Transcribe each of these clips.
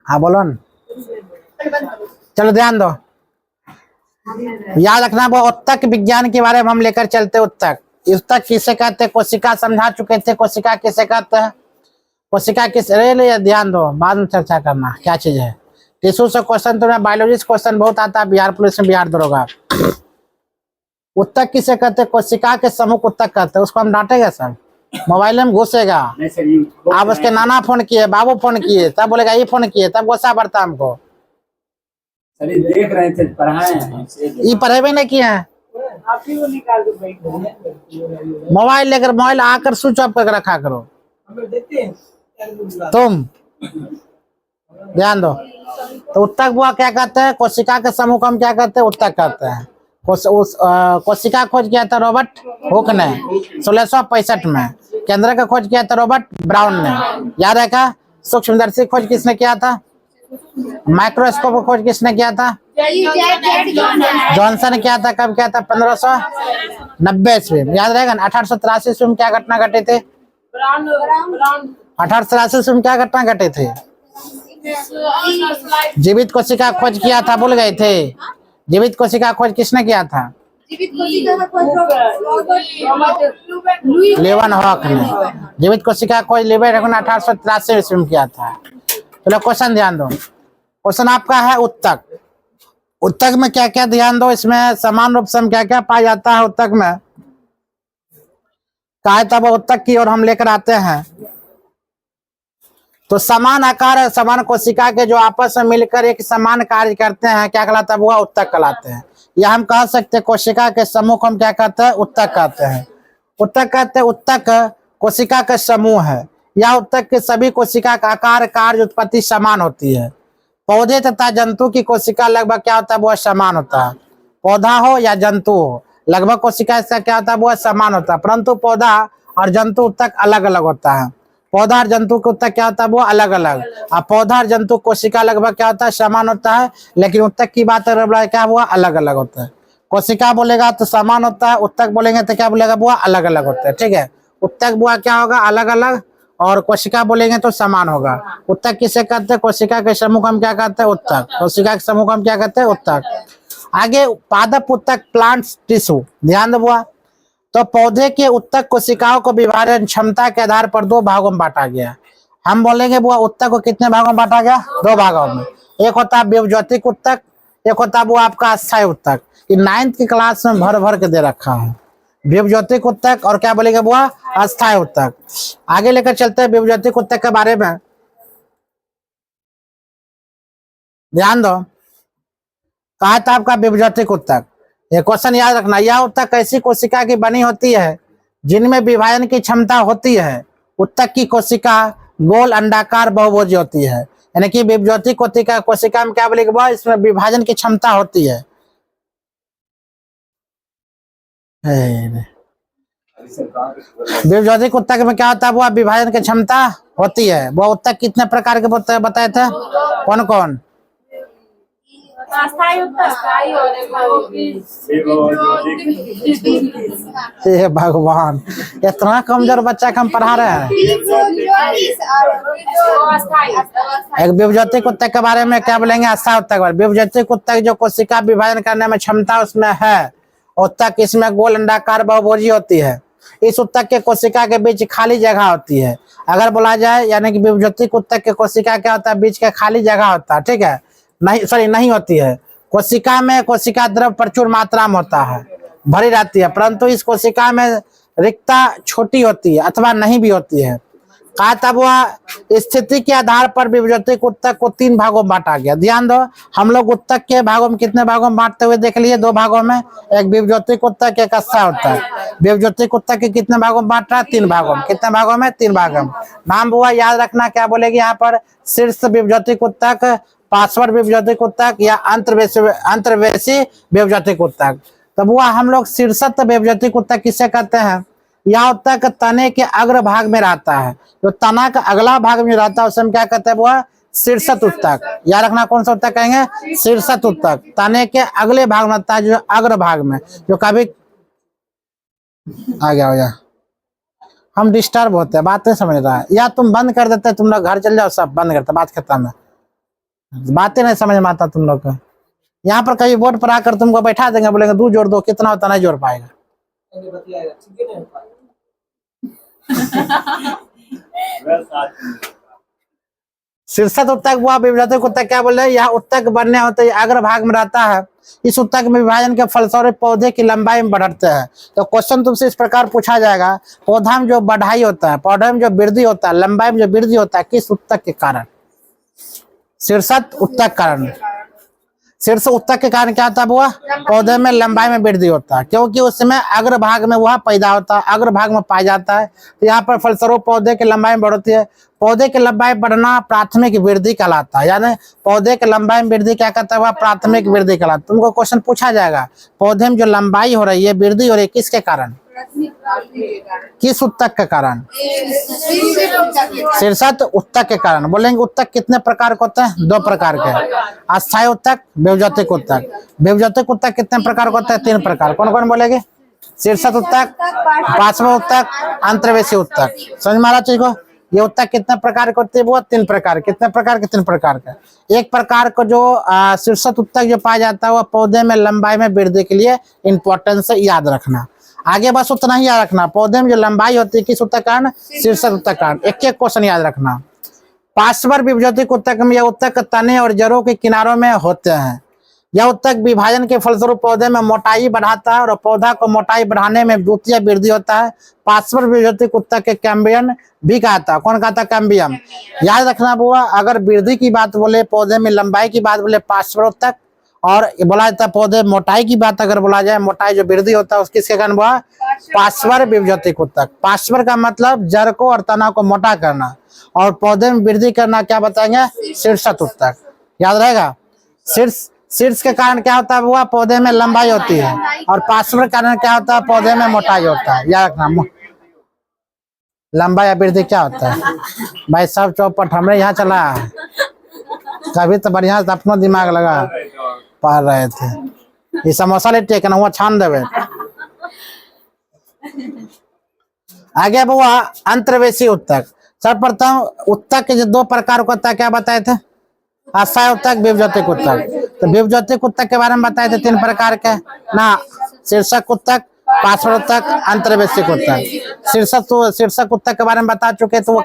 हाँ बोलो न। चलो ध्यान दो, याद रखना वो उत्तक विज्ञान के बारे में हम लेकर चलते। उत्तक, उत्तक किसे कहते हैं? कोशिका समझा चुके थे। कोशिका किसे कहते हैं? कोशिका किस लिए, ध्यान दो, बाद में चर्चा करना क्या चीज है। टिश्यू से क्वेश्चन, तुम्हें बायोलॉजी से क्वेश्चन बहुत आता है, बिहार पुलिस में, बिहार दरोगा। उत्तक किसे कहते हैं? कोशिका के समूह को उत्तक कहते हैं। उसको हम डांटेगा सर, मोबाइल में घुसेगा। आप उसके नाना फोन किए, बाबू फोन किए, तब बोलेगा ये फोन किए, तब गुस्सा बढ़ता हमको। देख रहे थे, पढ़ाए ये पढ़ेबे नहीं किए हैं। मोबाइल लेकर, मोबाइल आकर स्विच ऑफ करके रखा करो। तुम ध्यान दो। तो उत्तक बुआ क्या कहते हैं? कोशिका के समूह को हम क्या कहते हैं? उत्तक कहते हैं। कोशिका खोज किया था रॉबर्ट हुक ने 1665 में। केंद्र का खोज किया था रॉबर्ट ब्राउन ने, याद है क्या? सूक्ष्मदर्शी खोज किसने किया था? माइक्रोस्कोप खोज किसने किया था? जॉनसन किया था। कब किया था? 1590 ईस्वी में, याद रहेगा ना। 1883 ईस्वी में क्या घटना घटे थे? 1883 ईस्वी में क्या घटना घटे थे? जीवित कोशिका खोज किया था, भूल गए थे? जीवित कोशिका खोज किसने किया था? लेवन हॉक ने। जीवित कोशिका खोज लेवन हॉक ने 1883 ईस्वी में किया था। चलो क्वेश्चन ध्यान दो। क्वेश्चन आपका है उत्तक। उत्तक में क्या क्या, ध्यान दो। इसमें समान रूप से हम क्या क्या पाया जाता है उत्तक में? कहा तब उत्तक की ओर हम लेकर आते हैं तो समान आकार, समान कोशिका के जो आपस में मिलकर एक समान कार्य करते हैं, क्या कहलाता है? वो उत्तक कहलाते हैं। या हम कह सकते हैं कोशिका के समूह को हम क्या कहते हैं? उत्तक कहते हैं। उत्तक कहते हैं, उत्तक कोशिका का समूह है। या उत्तक के सभी कोशिका का आकार, कार्य, उत्पत्ति समान होती है। पौधे तथा जंतु की कोशिका लगभग क्या होता है? वो समान होता है। पौधा हो या जंतु हो, लगभग कोशिका इसका क्या होता है? वो समान होता है। परंतु पौधा और जंतु उत्तक अलग अलग होता है। पौधा और जंतु के उत्तक क्या होता है? वो अलग अलग। और पौधा और जंतु कोशिका लगभग क्या होता है? समान होता है। लेकिन उत्तक की बात क्या हुआ? अलग अलग होता है। कोशिका बोलेगा तो समान होता है, उत्तक बोलेंगे तो क्या बोलेगा? वो अलग अलग होता है। ठीक है, उत्तक बुआ क्या होगा? अलग अलग, और कोशिका बोलेंगे तो समान होगा। उत्तक किसे कहते हैं? कोशिका के समूह को हम क्या कहते हैं? उत्तक। कोशिका के समूह को हम क्या कहते हैं? उत्तक। आगे पादप उत्तक, प्लांट्स टिश्यू, ध्यान दो बुआ। तो पौधे के उत्तक कोशिकाओं को विभाजन क्षमता के आधार पर दो भागों में बांटा गया। हम बोलेंगे बुआ उत्तक को कितने भागों में बांटा गया? दो भागों में। एक होता है विभज्योतिक उत्तक, एक होता है वो आपका अस्थायी उत्तक। ये 9th की क्लास में भर भर के दे रखा है। विभज्योतिक उत्तक और क्या बोलेंगे बुआ? अस्थायी उत्तक। आगे लेकर चलते हैं विभज्योतिक उत्तक के बारे में, ध्यान दो। कहा था आपका विभज्योतिक उत्तक, ये क्वेश्चन याद रखना। यह उत्तक ऐसी कोशिका की बनी होती है जिनमें विभाजन की क्षमता होती है। उत्तक की कोशिका गोल, अंडाकार, बहुभुजी होती है। यानी कि विभज्योतिक कोशिका में क्या बोलेंगे बुआ? इसमें विभाजन की क्षमता होती है। विभज्योतिक उत्तक में क्या होता है? वो विभाजन की क्षमता होती है। वो उत्तक कितने प्रकार के बताए थे? कौन कौन? हे भगवान, इतना कमजोर बच्चा को हम पढ़ा रहे हैं। एक विभज्योतिक उत्तक के बारे में क्या बोलेंगे? अस्थायी उत्तक। विभज्योतिक उत्तक जो कोशिका विभाजन करने में क्षमता उसमें है। उत्तक इसमें गोल, अंडाकार, बहुभुजी होती है। इस उत्तक के कोशिका के बीच खाली जगह होती है। अगर बोला जाए यानी कि विभज्योतिक उत्तक के कोशिका क्या होता है? बीच के खाली जगह होता है। ठीक है, नहीं सॉरी नहीं होती है। कोशिका में कोशिका द्रव प्रचुर मात्रा में होता है, भरी रहती है, परंतु इस कोशिका में रिक्तता छोटी होती है अथवा नहीं भी होती है। कहा तब वह स्थिति के आधार पर विभज्योतिक उत्तक को 3 भागों में बांटा गया। ध्यान दो, हम लोग उत्तक के भागों में कितने भागों में बांटते हुए देख लिए? 2 भागों में। एक विभज्योतिक उत्तक, एक अस्थायी उत्तक। विभज्योतिक उत्तक के कितने भागों में बांट रहा है? 3 भागों में। कितने भागों में? 3 भागों में। नाम बुआ याद रखना, क्या बोलेगी यहाँ पर? शीर्ष विभज्योतिक उत्तक, पार्श्व विभज्योतिक उत्तक या अंतर्वेशी विभज्योतिक उत्तक। तब वह हम लोग शीर्षस्थ विभज्योतिक उत्तक किसे कहते हैं? यह उत्तक तने के अग्र भाग में रहता है। जो तना का अगला भाग में रहता है उसे हम क्या कहते हैं? वो शीर्षस्थ उत्तक। याद रखना, कौन सा उत्तक कहेंगे? शीर्षस्थ उत्तक। तने के अगले भाग में रहता है, जो अग्र भाग में, जो कभी आ गया हो जा। हम डिस्टर्ब होते हैं, बात नहीं समझ रहा है। या तुम बंद कर देते, तुम लोग घर चल जाओ, सब बंद करते, बात खत्म है। बातें नहीं समझ में आता तुम लोग को। यहाँ पर कभी बोर्ड पर आकर तुमको बैठा देंगे, बोलेंगे 2 जोड़ 2 कितना होता, नहीं जोड़ पाएगा। शीर्षक उत्तक हुआ, विभाजक उत्तक क्या बोल रहे हैं, यह उत्तक बनने होते अग्र भाग में रहता है। इस उत्तक में विभाजन के फलस्वरूप पौधे की लंबाई में बढ़ते हैं। तो क्वेश्चन तुमसे इस प्रकार पूछा जाएगा, पौधा में जो बढ़ाई होता है, पौधे में जो वृद्धि होता है, लंबाई में जो वृद्धि होता है, किस उत्तक के कारण? शीर्षक उत्तक कारण। शीर्ष उत्तक के कारण क्या होता है बुआ? पौधे में लंबाई में वृद्धि होता है, क्योंकि उसमें अग्र भाग में वह पैदा होता है, अग्र भाग में पाया जाता है। तो यहाँ पर फलस्वरूप पौधे की लंबाई में बढ़ती है। पौधे की लंबाई बढ़ना प्राथमिक वृद्धि कहलाता है, यानी पौधे की लंबाई में वृद्धि क्या कहता है, वह प्राथमिक वृद्धि कहलाता है। तुमको क्वेश्चन पूछा जाएगा, पौधे में जो लंबाई हो रही है, वृद्धि हो रही है, किसके कारण? किस उत्तक के कारण? शीर्षक उत्तक के कारण। बोलेंगे उत्तक कितने प्रकार के होते हैं? 2 प्रकार के, अस्थायी उत्तक, विभाजक उत्तक। विभाजक उत्तक कितने प्रकार के होते हैं? 3 प्रकार। कौन कौन बोलेंगे? शीर्षक उत्तक, पार्श्व उत्तक, अंतर्वेशी उत्तक। समझ में आ रहा चीज को? ये उत्तक कितने प्रकार के होते हैं? वो 3 प्रकार। कितने प्रकार के? 3 प्रकार के। एक प्रकार को जो शीर्षक उत्तक जो पाया जाता है, वह पौधे में लंबाई में वृद्धि के लिए इंपॉर्टेंस है, याद रखना। आगे बस उतना ही याद रखना, पौधे में जो लंबाई होती है किस उत्तक कारण? शीर्षक उत्तक कारण। एक एक क्वेश्चन याद रखना। पार्श्व विभाजक उत्तक में यह उत्तक तने और जड़ों के किनारों में होते हैं। यह उत्तक विभाजन के फलस्वरूप पौधे में मोटाई बढ़ाता है और पौधा को मोटाई बढ़ाने में द्वितीय वृद्धि होता है। पार्श्व विभाजक उत्तक के कैम्बियम भी कहता है। कौन कहता है? कैम्बियम। याद रखना बुआ, अगर वृद्धि की बात बोले, पौधे में लंबाई की बात बोले, पार्श्व उत्तक, और बोला जाता है पौधे मोटाई की बात अगर बोला जाए, मोटाई जो वृद्धि होता है उसके कारण हुआ पार्श्व विभाजक उत्तक। पार्श्व का मतलब जड़ को और तना को मोटा करना, और पौधे में वृद्धि करना क्या बताएंगे? शीर्षक उत्तक। याद रहेगा। शीर्ष के कारण क्या होता है हुआ? पौधे में लंबाई होती है, और पार्श्व के कारण क्या होता है? पौधे में मोटाई होता है। याद रखना, लंबाई या वृद्धि क्या होता है? भाई सब चौपट हमने यहाँ चला है, कभी तो बढ़िया से अपना दिमाग लगा पढ़ रहे थे। ये समोसा ले टेकन हुआ छान देवे। आगे बुआ अंतर्वेशी उत्तक। सर्वप्रथम उत्तक के जो 2 प्रकार का होता है, क्या बताए थे? अस्थायी उत्तक, विभाजक उत्तक। तो विभाजक उत्तक के बारे में बताए थे 3 प्रकार के ना, शीर्षक उत्तक, पार्श्व उत्तक, अंतर्वेशी उत्तक। शीर्षक उत्तक के बारे में बता चुके, तो वो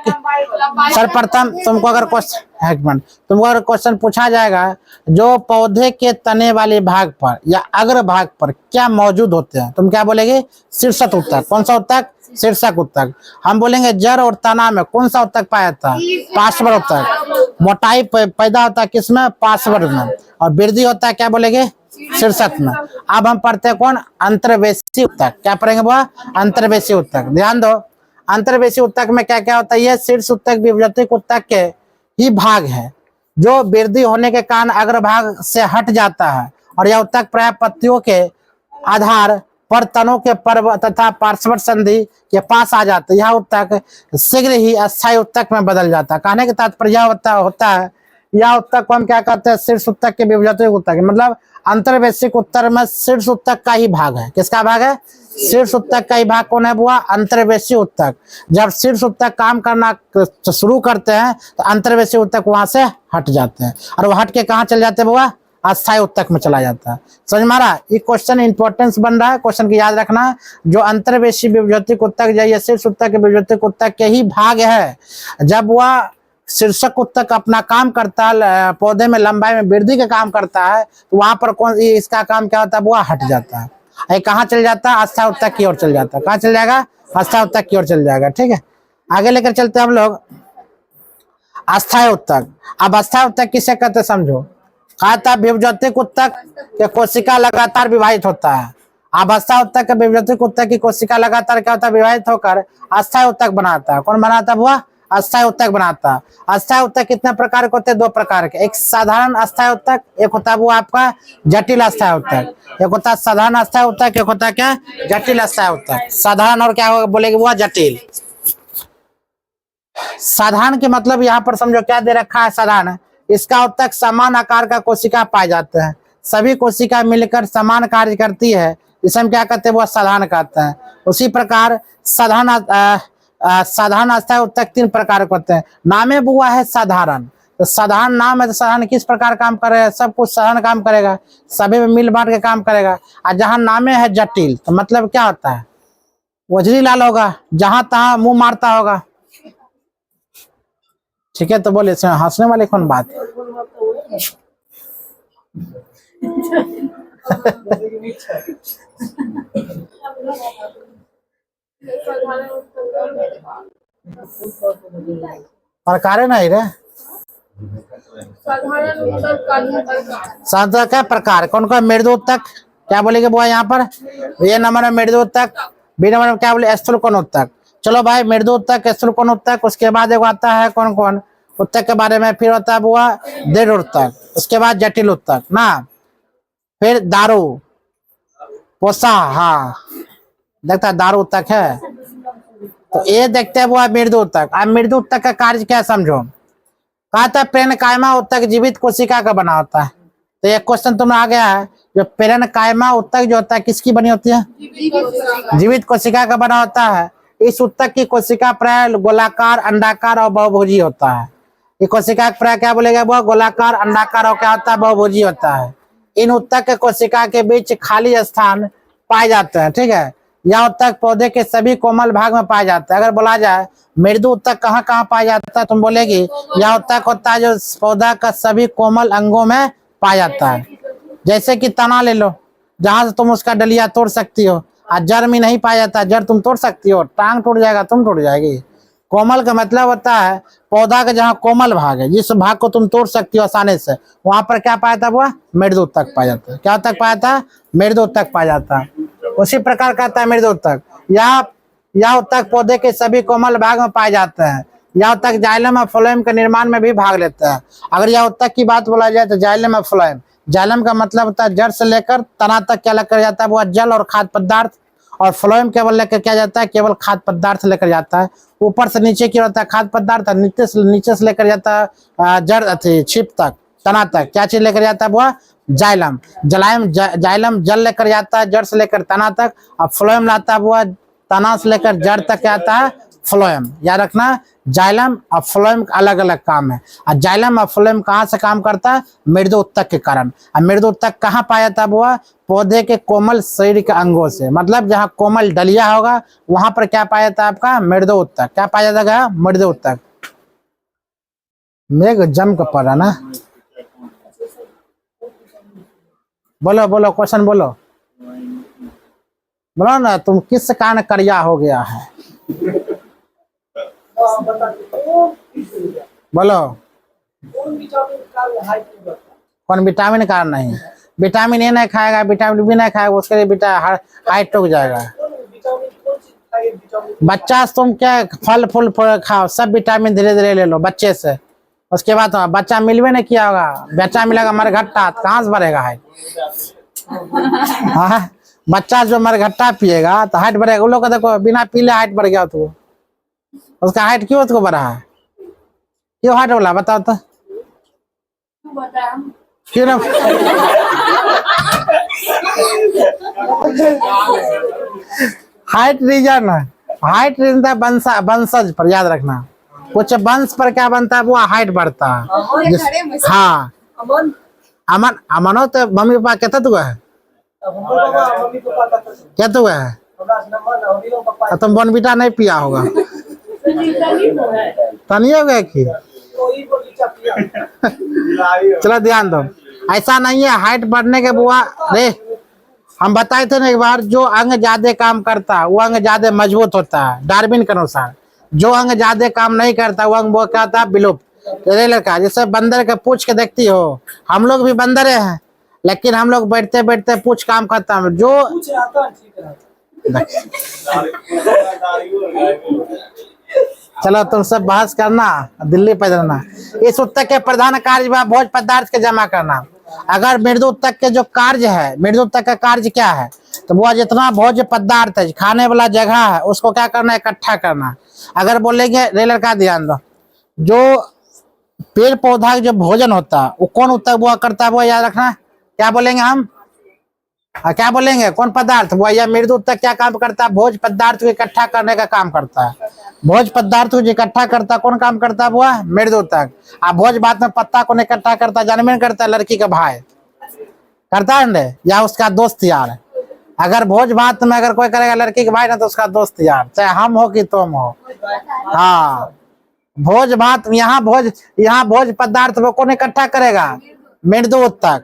सर्वप्रथम तुमको अगर क्वेश्चन पूछा जाएगा, जो पौधे के तने वाले भाग पर या अग्र भाग पर क्या मौजूद होते हैं, तुम क्या बोलेगे? शीर्षक उत्तक। कौन सा उत्तक? शीर्षक उत्तक। हम बोलेंगे जड़ और तना में कौन सा उत्तक पाया जाता है? पार्श्व उत्तक। मोटाई पैदा होता है किसमें? पार्श्व में, और वृद्धि होता है क्या बोलेंगे? शीर्षक में। अब हम पढ़ते हैं कौन? अंतर्वेशी उत्तक। क्या पढ़ेंगे वो? अंतर्वेशी उत्तक। ध्यान दो, अंतर्वेशी उत्तक में क्या क्या होता है? ये शीर्ष उत्तक विभाजक उत्तक के ही भाग है, जो वृद्धि होने के कारण अग्र भाग से हट जाता है, और यह उत्तक प्राय पत्तियों के आधार पर तनों के पर्व तथा पार्श्व संधि के पास आ जाते। यह उत्तक शीघ्र ही अस्थायी उत्तक में बदल जाता है। कहने के तात्पर्य होता है, यह उत्तक को हम क्या कहते हैं? शीर्ष उत्तक के विभाजक उत्तक। मतलब अंतर्वेशिक उत्तर में शीर्ष उत्तक का ही भाग है। किसका भाग है? शीर्ष उत्तक का ही भाग कौन है बुआ? अंतर्वेशी उत्तक। जब शीर्ष उत्तक काम करना शुरू करते हैं तो अंतर्वेशी उत्तक वहां से हट जाते हैं, और वो हट के कहाँ चले जाते हैं बुआ? अस्थायी उत्तक में चला जाता है। समझ मारा? ये क्वेश्चन इंपॉर्टेंस बन रहा है, क्वेश्चन की याद रखना। जो अंतर्वेशी विभाजक उत्तक या शीर्ष उत्तक के विभाजक उत्तक के ही भाग है, जब वह शीर्षक उत्तक अपना काम करता है, पौधे में लंबाई में वृद्धि का काम करता है, तो वहां पर कौन इसका काम क्या होता है? वो हट जाता है। ये कहाँ चल जाता है? अस्थायी उत्तक की ओर चल जाता है। कहाँ चल जाएगा? अस्थायी उत्तक की ओर चल जाएगा। ठीक है, आगे लेकर चलते हैं हम लोग अस्थायी उत्तक। अब अस्थायी उत्तक किसे कहते समझो? कहा था विभाजक उत्तक के कोशिका लगातार विभाजित होता है। अब अस्थायी उत्तक के विभाजक उत्तक की कोशिका लगातार क्या होता है? विभाजित होकर अस्थायी उत्तक बनाता है। कौन बनाता है हुआ? अस्थायी उत्तक बनाता है। अस्थायी उत्तक कितने प्रकार के होते हैं? 2 प्रकार के। एक साधारण अस्थायी उत्तक, एक होता है वो आपका जटिल अस्थायी उत्तक। एक होता है साधारण अस्थायी उत्तक, एक होता है क्या? जटिल अस्थायी उत्तक। साधारण और क्या बोलेंगे वो? जटिल। साधारण के मतलब यहाँ पर समझो क्या दे रखा है? साधारण, इसका उत्तक समान आकार का कोशिका पाए जाते हैं, सभी कोशिका मिलकर समान कार्य करती है, इसे हम क्या कहते हैं? वो साधारण कहते हैं। उसी प्रकार साधारण अस्थायी उत्तक 3 प्रकार के होते हैं। नामे बुआ है साधारण, तो साधारण नाम है तो साधारण किस प्रकार काम करेगा, सब कुछ साधारण काम करेगा, सभी में मिल बांट के काम करेगा। और जहाँ नामे है जटिल तो मतलब क्या होता है, वजरी लाल होगा, जहां तहां मुंह मारता होगा। ठीक है, तो बोले इसमें हंसने वाली कौन बात है? प्रकार नहीं रे, साधारण क्या प्रकार, कौन कौन मृदु उत्तक, क्या बोलेगे बुआ यहाँ पर? ये नंबर है मृदु उत्तक, बी नंबर में क्या बोले स्थूल कोण उत्तक। चलो भाई, मृदु उत्तक, स्थूल कोण उत्तक, उसके बाद एक आता है कौन कौन उत्तक के बारे में, फिर होता है बुआ दृढ़ उत्तक, उसके बाद जटिल उत्तक ना, फिर दारू पोसा, हाँ देखता है दारू उत्तक है। तो ये देखते हैं बुआ मृदु उत्तक। अब मृदु उत्तक का कार्य क्या समझो, कहा था पेन कायमा उत्तक जीवित कोशिका का बना होता है। तो एक क्वेश्चन तुम्हें आ गया है, जो पेन कायमा उत्तक जो होता है किसकी बनी होती है? जीवित कोशिका का बना होता है। इस उत्तक की कोशिका प्राय गोलाकार, अंडाकार और बहुभुजी होता है। ये कोशिका प्राय क्या बोलेगा वो, गोलाकार, अंडाकार और क्या होता है, बहुभुजी होता है। इन उत्तक के कोशिका के बीच खाली स्थान पाए जाते हैं। ठीक है, यह उत्तक पौधे के सभी कोमल भाग में पाया जाता है। अगर बोला जाए मृदु उत्तक कहाँ कहाँ पाया जाता है, तुम बोलेगी यह उत्तक होता है जो पौधा का सभी कोमल अंगों में पाया जाता है। जैसे कि तना ले लो, जहां से तुम उसका डलिया तोड़ सकती हो, और जड़ में नहीं पाया जाता। जड़ तुम तोड़ सकती हो, टांग टूट जाएगा, तुम टूट जाएगी। कोमल का मतलब होता है पौधा का जहाँ कोमल भाग है, जिस भाग को तुम तोड़ सकती हो आसानी से, वहां पर क्या पाया जाता है, मृदु उत्तक पाया जाता है। क्या उत्तक पाया जाता है? मृदु उत्तक पाया जाता है। उसी प्रकार का आता है मृदु उत्तक। यह उत्तक पौधे के सभी कोमल भाग में पाए जाते हैं। यह उत्तक जाइलम और फ्लोएम के निर्माण में भी भाग लेते हैं। अगर यह उत्तक की बात बोला जाए तो जाइलम और फ्लोएम, जाइलम का मतलब होता है जड़ से लेकर तना तक क्या लेकर जाता है, वो जल और खाद्य पदार्थ, और फ्लोएम केवल लेकर क्या जाता है, केवल खाद्य पदार्थ लेकर जाता है। ऊपर से नीचे क्या होता है, खाद्य पदार्थ, नीचे से लेकर जाता है जड़ छिप तक, तना तक, क्या चीज लेकर जाता है वो, जाइलम। जाइलम जल लेकर जाता है जड़ से लेकर तना तक, और फ्लोएम लाता है वो तना से लेकर जड़ तक क्या आता है, फ्लोएम। याद रखना, जाइलम और फ्लोएम अलग अलग काम है। और जाइलम और फ्लोएम कहाँ से काम करता है, मृदु उत्तक के कारण। और मृदु उत्तक कहाँ पाया जाता है वो, पौधे के कोमल शरीर के अंगों से, मतलब जहाँ कोमल डलिया होगा वहां पर क्या पाया जाता है आपका, मृदु उत्तक। क्या पाया जाता है, मृदु उत्तक। मेघ जम का पड़ा ना, बोलो बोलो क्वेश्चन बोलो, बोलो ना, तुम किस कारण करिया हो गया है, बोलो। कौन विटामिन कारण नहीं, विटामिन ए नहीं खाएगा, विटामिन बी नहीं खाएगा, उसके लिए हाइट टूट जाएगा। बच्चा से तुम क्या फल फूल खाओ, सब विटामिन धीरे धीरे ले लो बच्चे से। उसके बाद तो बच्चा मिलवे नहीं किया होगा, बच्चा मिलेगा मरघट्टा, कहाँ से बढ़ेगा हाइट? हाँ, बच्चा जो मरघट्टा पिएगा तो हाइट बढ़ेगा। उन लोग को देखो बिना पीले हाइट बढ़ गया, तो उसका हाइट क्यों उसको बढ़ा है, क्यों हाइट बोला, बताओ तो क्यों ना? हाइट रीजन है, हाइट रीजन था वंशज पर, याद रखना। कुछ वंश पर क्या बनता है वो हाइट बढ़ता है। हाँ, अमन अमनो तो मम्मी पापा कहता तू है, क्या तू है, तुम बोनविटा नहीं पिया होगा, तनी हो गया कि चलो ध्यान दो, ऐसा नहीं है हाइट बढ़ने के बुआ रे। हम बताए थे ना एक बार, जो अंग ज्यादा काम करता है वो अंग ज्यादा मजबूत होता है, डार्विन के अनुसार। जो अंग ज्यादा काम नहीं करता वो अंग वो क्या होता है, विलुप्त। लड़का जैसे बंदर के पूछ के देखती हो, हम लोग भी बंदरे हैं, लेकिन हम लोग बैठते बैठते पूछ काम करता है। जो चलो तुम सब बहस करना, दिल्ली पे रहना। इस उत्तक के प्रधान कार्य भोज पदार्थ के जमा करना। अगर मृदु उत्तक के जो कार्य है, मृदु उत्तक का कार्य क्या है, तो वो जितना भोज्य पदार्थ है, खाने वाला जगह है, उसको क्या करना, इकट्ठा करना। अगर बोलेंगे रेलर का ध्यान दो, जो पेड़ पौधा जो भोजन होता है वो कौन उत्तक वो करता है, वो याद रखना। क्या बोलेंगे हम, क्या बोलेंगे, कौन पदार्थ वो, या मृदु उत्तक क्या काम करता है, भोज पदार्थ को इकट्ठा करने का काम करता है। भोज पदार्थ को जो इकट्ठा करता कौन काम करता है बुआ? मृद उत्तक। अब भोज भात में पत्ता कौन इकट्ठा करता? जानबे नहीं करता, लड़की का भाई करता है ना, या उसका दोस्त यार। अगर भोज भात में अगर कोई करेगा लड़की के भाई ना, तो उसका दोस्त यार, चाहे हम हो कि तुम हो। हाँ, भोज भात यहाँ भोज पदार्थ वो कौन इकट्ठा करेगा? मृद उत्तक।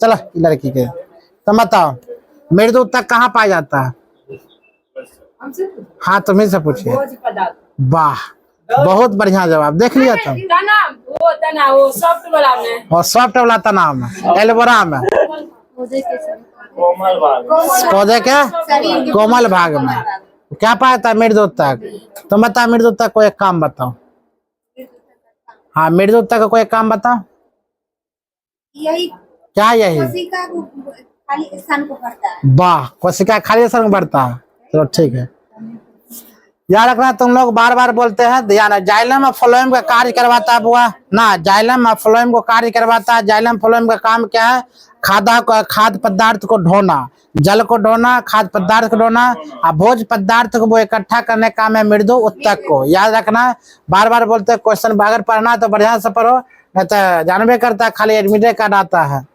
चलो लड़की के तो बताओ, मृद उत्तक कहाँ पाया जाता है? हाँ, तुम्ही से पूछिए। वाह, बहुत बढ़िया जवाब, देख लिया तुम। वो सॉफ्ट वाला में, और सॉफ्ट वाला तनाव में, एल्बोरा में, पौधे के कोमल भाग में क्या पाया था? मृद उत्तक। तुम बताओ मृद उत्तक को एक काम बताओ। हाँ, मृद उत्तक का कोई एक काम बताओ। यही क्या यही? कोशिका को खाली स्थान को भरता है। वाह, कोशिका खाली स्थान में बढ़ता है। चलो ठीक है, याद रखना। तुम लोग बार बार बोलते हैं, ध्यान है। जाइलम और फ्लोएम का कार्य करवाता है बुआ ना, जाइलम और फ्लोएम को कार्य करवाता है। जाइलम फ्लोएम का काम क्या है? खाद्य पदार्थ को ढोना, जल को ढोना, खाद्य पदार्थ को ढोना। और भोज पदार्थ को वो इकट्ठा करने का काम है मृदु उत्तक को। याद रखना, बार बार बोलते हैं। क्वेश्चन अगर पढ़ना तो बढ़िया से पढ़ो, नहीं तो जानबे करता है खाली एडमिटेड कार्ड आता है।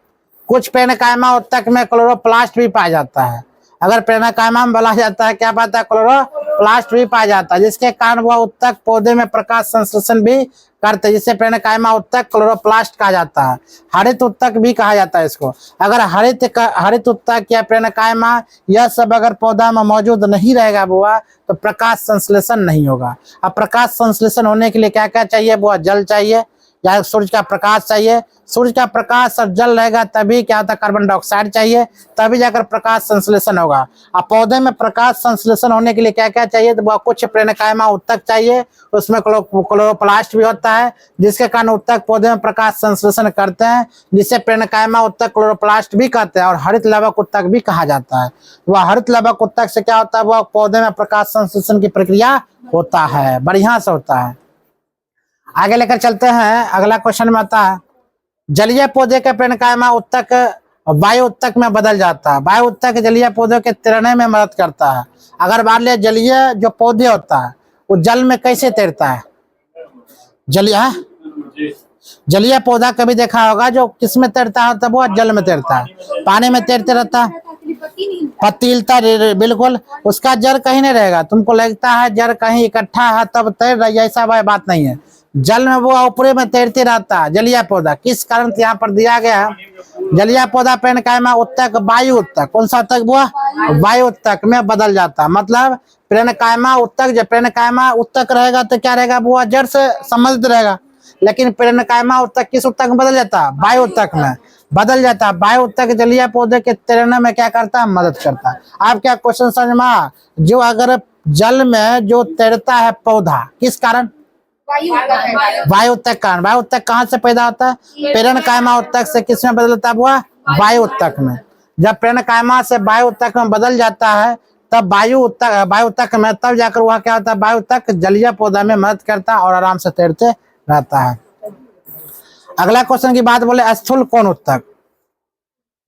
कुछ पेनकाइमा उत्तक में क्लोरोप्लास्ट भी पाया जाता है। अगर पेनकाइमा में बोला जाता है क्या पाता है? क्लोरोप्लास्ट भी पाया जाता है, जिसके कारण वह उत्तक पौधे में प्रकाश संश्लेषण भी करते हैं, जिससे पेनकाइमा उत्तक क्लोरोप्लास्ट कहा जाता है। हरित उत्तक भी कहा जाता है इसको। अगर हरित उत्तक या पेनकाइमा यह सब अगर पौधा में मौजूद नहीं रहेगा बुआ, तो प्रकाश संश्लेषण नहीं होगा। अब प्रकाश संश्लेषण होने के लिए क्या क्या चाहिए बुआ? जल चाहिए या सूर्य का प्रकाश चाहिए। सूर्य का प्रकाश और जल रहेगा तभी क्या होता है? कार्बन डाइऑक्साइड चाहिए, तभी जाकर प्रकाश संश्लेषण होगा। अब पौधे में प्रकाश संश्लेषण होने के लिए क्या क्या चाहिए? तो वह कुछ पेनकाइमा उत्तक चाहिए, उसमें क्लोरोप्लास्ट भी होता है, जिसके कारण उत्तक पौधे में प्रकाश संश्लेषण करते हैं, जिससे पेनकाइमा उत्तक क्लोरोप्लास्ट भी कहते हैं। और हरित लवक उत्तक भी कहा जाता है। वह हरित लवक उत्तक से क्या होता है? वह पौधे में प्रकाश संश्लेषण की प्रक्रिया होता है, बढ़िया से होता है। आगे लेकर चलते हैं। अगला क्वेश्चन में आता है, जलीय पौधे के पेनकाइमा उत्तक वायु उत्तक में बदल जाता है। वायु उत्तक जलीय पौधों के तैरने में मदद करता है। अगर मान लिया जलीय जो पौधे होता है वो जल में कैसे तैरता है? जलीय पौधा कभी देखा होगा जो किस में तैरता है? तब वो जल में तैरता है, पानी में तैरते रहता है। पत्ती हिलता, बिल्कुल, उसका जड़ कहीं नहीं रहेगा। तुमको लगता है जड़ कहीं इकट्ठा है तब तैर रही है, ऐसा बात नहीं है। जल में वो ऊपरे में तैरते रहता है जलीय पौधा। किस कारण से यहाँ पर दिया गया है? जलीय पौधा पेनकाइमा उत्तक वायु उत्तक, कौन सा उत्तक हुआ? वायु उत्तक में बदल जाता है। मतलब पेनकाइमा उत्तक, जब पेनकाइमा उत्तक रहेगा तो क्या रहेगा? वो जड़ से संबंधित रहेगा। लेकिन पेनकाइमा उत्तक किस उत्तक में बदल जाता है? वायु उत्तक में बदल जाता है। वायु उत्तक जलीय पौधे के तैरने में क्या करता है? मदद करता है। आप क्या क्वेश्चन समझ में? जो अगर जल में जो तैरता है पौधा, किस कारण? वायु उत्तक कारण। वायु उत्तक कहाँ से पैदा होता है? पेनकाइमा उत्तक से किस में बदलता है? वो वायु उत्तक में। जब पेनकाइमा से वायु उत्तक में बदल जाता है तब वायु उत्तक में तब जाकर वह क्या होता है? वायु उत्तक जलीय पौधा में मदद करता है और आराम से तैरते रहता है। अगला क्वेश्चन की बात बोले, स्थूल कोण उत्तक।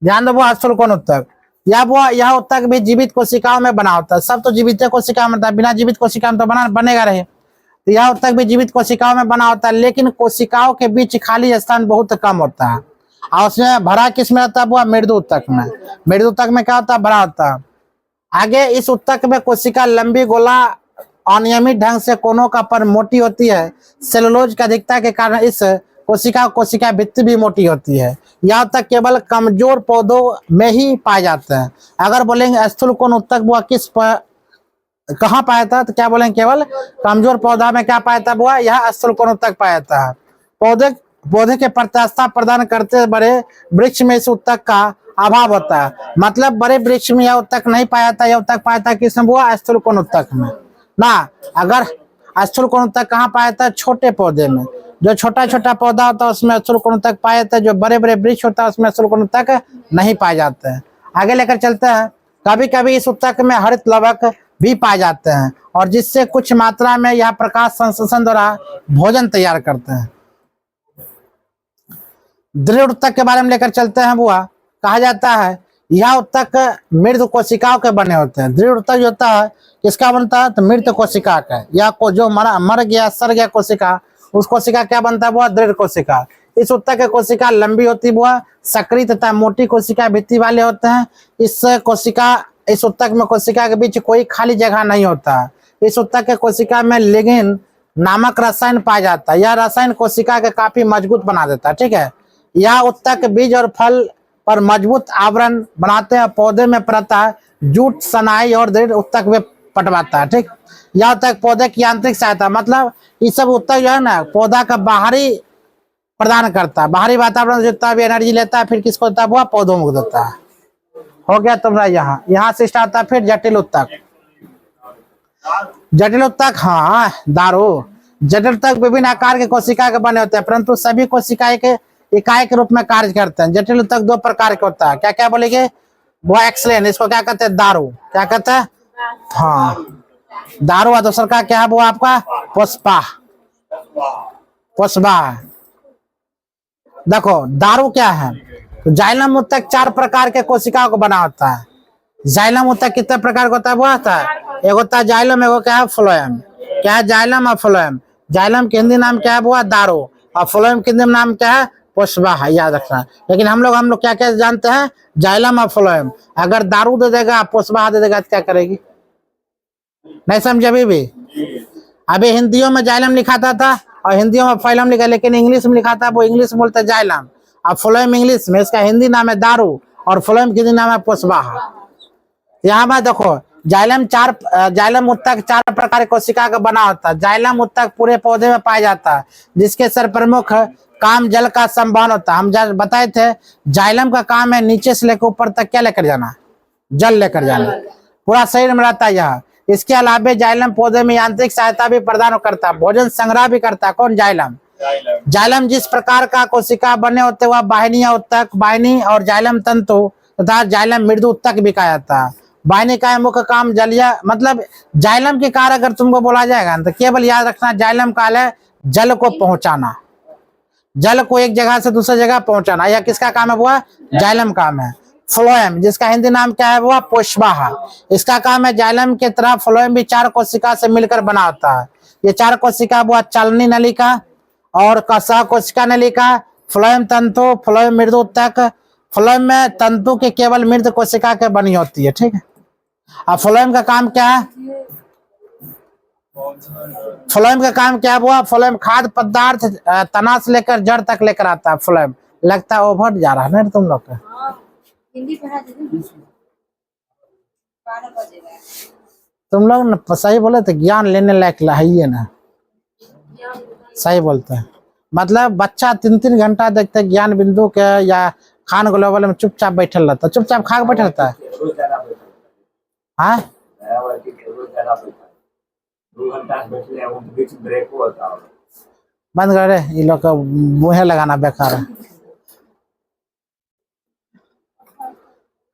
ध्यान दो, वो स्थूल कोण उत्तक यह उत्तक भी जीवित कोशिकाओं में बना होता है। सब तो जीवित कोशिका में, बिना जीवित कोशिका में तो बनेगा रहे। तो यह उत्तक भी जीवित कोशिकाओं में बना होता है, लेकिन कोशिकाओं के बीच खाली स्थान बहुत कम होता है। और उसमें भरा किस में रहता है? वो मृदु उत्तक में। मृदु उत्तक में क्या होता है? भरा होता है। आगे इस उत्तक में कोशिका लंबी गोला अनियमित ढंग से कोनों का पर मोटी होती है। सेलुलोज की अधिकता के कारण इस कोशिका भित्ति भी मोटी होती है। यहाँ तक केवल कमजोर पौधों में ही पाए जाते हैं। अगर बोलेंगे स्थूल कोण उत्तक वो किस कहाँ पाया था? तो क्या बोलेंगे? केवल कमजोर पौधा में क्या पाया था? वो यह स्थूल कोण उत्तक पाया था। पौधे के प्रत्यास्था प्रदान करते बड़े वृक्ष में इस उत्तक का अभाव होता है। मतलब बड़े वृक्ष में यह उत्तक नहीं पाया था। यह उत्तक पाया था किसमें? वो स्थूल कोण उत्तक में ना। अगर स्थूल कोण उत्तक कहाँ पाया था? छोटे पौधे में। जो छोटा छोटा पौधा होता है उसमें स्थूल कोण उत्तक पाया था। जो बड़े बड़े वृक्ष होता है उसमें स्थूल कोण उत्तक नहीं पाए जाते हैं। आगे लेकर चलते हैं। कभी कभी इस उत्तक में हरित लवक भी पाए जाते हैं, और जिससे कुछ मात्रा में यह प्रकाश संश्लेषण द्वारा भोजन तैयार करते हैं। दृढ़ उत्तक के बारे में लेकर चलते हैं बुआ। कहा जाता है यह उत्तक मृत कोशिकाओं के बने होते हैं। दृढ़ उत्तक जो होता है किसका बनता है? तो मृत कोशिका का। या को जो मर गया सड़ गया कोशिका, उस कोशिका क्या बनता है? वो दृढ़ कोशिका। इस उत्तक की कोशिका लंबी होती है, वह सक्रिय तथा मोटी कोशिका भित्ति वाले होते हैं। इस उत्तक में कोशिका के बीच कोई खाली जगह नहीं होता। इस उत्तक के कोशिका में लिग्निन नामक रसायन पाया जाता है। यह रसायन कोशिका के काफी मजबूत बना देता है। ठीक है, यह उत्तक बीज और फल पर मजबूत आवरण बनाते हैं। पौधे में प्रतः जूट सनाई और दृढ़ उत्तक में पटवाता है। ठीक, यह उत्तक पौधे की यांत्रिक सहायता, मतलब ये सब उत्तक जो है ना पौधा का बाहरी प्रदान करता है, बाहरी वातावरण से जितना भी एनर्जी लेता है फिर किसको देता है? वो पौधों को देता है। हो गया तुम्हारा यहाँ से स्टार्ट होता है फिर जटिल उत्तक। जटिल उत्तक, हाँ दारू। जटिल उत्तक विभिन्न आकार के कोशिका के बने होते हैं, परंतु सभी कोशिका एक इकाई के रूप में कार्य करते हैं। जटिल उत्तक दो प्रकार के होता है। क्या क्या बोलेंगे? वो एक्सलेन, इसको क्या कहते हैं? दारू। क्या कहते हैं? हाँ दारू। और दूसरा का क्या है? वो आपका पुष्पा। पुष्पा। देखो दारू क्या है? तो जाइलम उत्तक 4 प्रकार के कोशिकाओं को बना होता है। जाइलम उत्तक कितने प्रकार का होता है? वो होता है एक होता है जाइलम, एक क्या है? फ्लोएम। क्या है? जाइलम और फ्लोएम। जाइलम के हिंदी नाम क्या है? वो है दारू। और फ्लोएम के हिंदी नाम क्या है? पुष्पा है, याद रखना। लेकिन हम लोग क्या क्या जानते हैं? जाइलम और फ्लोएम। अगर दारू दे देगा पुष्पा दे देगा तो क्या करेगी? नहीं समझे अभी हिंदियों में जाइलम लिखाता था और हिंदियों में फाइलम लिखा, लेकिन इंग्लिश में लिखा था, वो इंग्लिश में बोलते जाइलम। अब फ्लोएम इंग्लिश में, इसका हिंदी नाम है दारू और फ्लोएम के हिंदी नाम है पुष्पा। यहाँ पर देखो जाइलम उत्तक 4 प्रकार के कोशिका का बना होता है। जाइलम उत्तक पूरे पौधे में पाया जाता है, जिसके सर्वप्रमुख काम जल का संवहन होता है। हम बताए थे जाइलम का काम है नीचे से लेकर ऊपर तक क्या लेकर जाना? जल लेकर जाना। पूरा शरीर में रहता है यह। इसके अलावा जाइलम पौधे में यांत्रिक सहायता भी प्रदान करता है, भोजन संग्रह भी करता है। कौन? जाइलम। जाइलम जिस प्रकार का कोशिका बने होते हैं वह वाहिनी उत्तक, वाहिनी और जाइलम तंतु तथा जाइलम मृदु उत्तक भी कहा जाता है। वाहिनी का मुख्य काम जलीय, मतलब जाइलम के कार्य अगर तुमको बोला जाएगा तो केवल याद रखना जाइलम काल है जल को पहुंचाना, जल को एक जगह से दूसरी जगह पहुंचाना। यह किसका काम है? वो जाइलम काम है। फ्लोएम जिसका हिंदी नाम क्या है? वो पुष्पा है। इसका काम है जाइलम की तरह फ्लोएम भी 4 कोशिका से मिलकर बना होता है। ये 4 कोशिका वो चालनी नलिका और सह कोशिका नलिका, फ्लोएम तंतु, फ्लोएम मृदु उत्तक। फ्लोएम में तंतु की केवल मृत कोशिका के बनी होती है। ठीक है, अब फ्लोएम का काम क्या है? फ्लोएम का काम क्या हुआ? फ्लोएम खाद्य पदार्थ तना से लेकर जड़ तक लेकर आता है। फ्लोएम लगता है ओवर जा रहा है ना तुम लोग का? हिंदी पढ़ा दीजिए। 12 बजेगा। तुम लोग न सही बोले तो ज्ञान लेने लायक है ना, सही बोलते हैं। मतलब बच्चा 3-3 घंटा देखते ज्ञान बिंदु के या खान ग्लोबल में चुपचाप बैठल रहता, चुपचाप खा के बैठल रहता है। हाँ बंद करे, ये लोग का मुँहे लगाना बेकार है।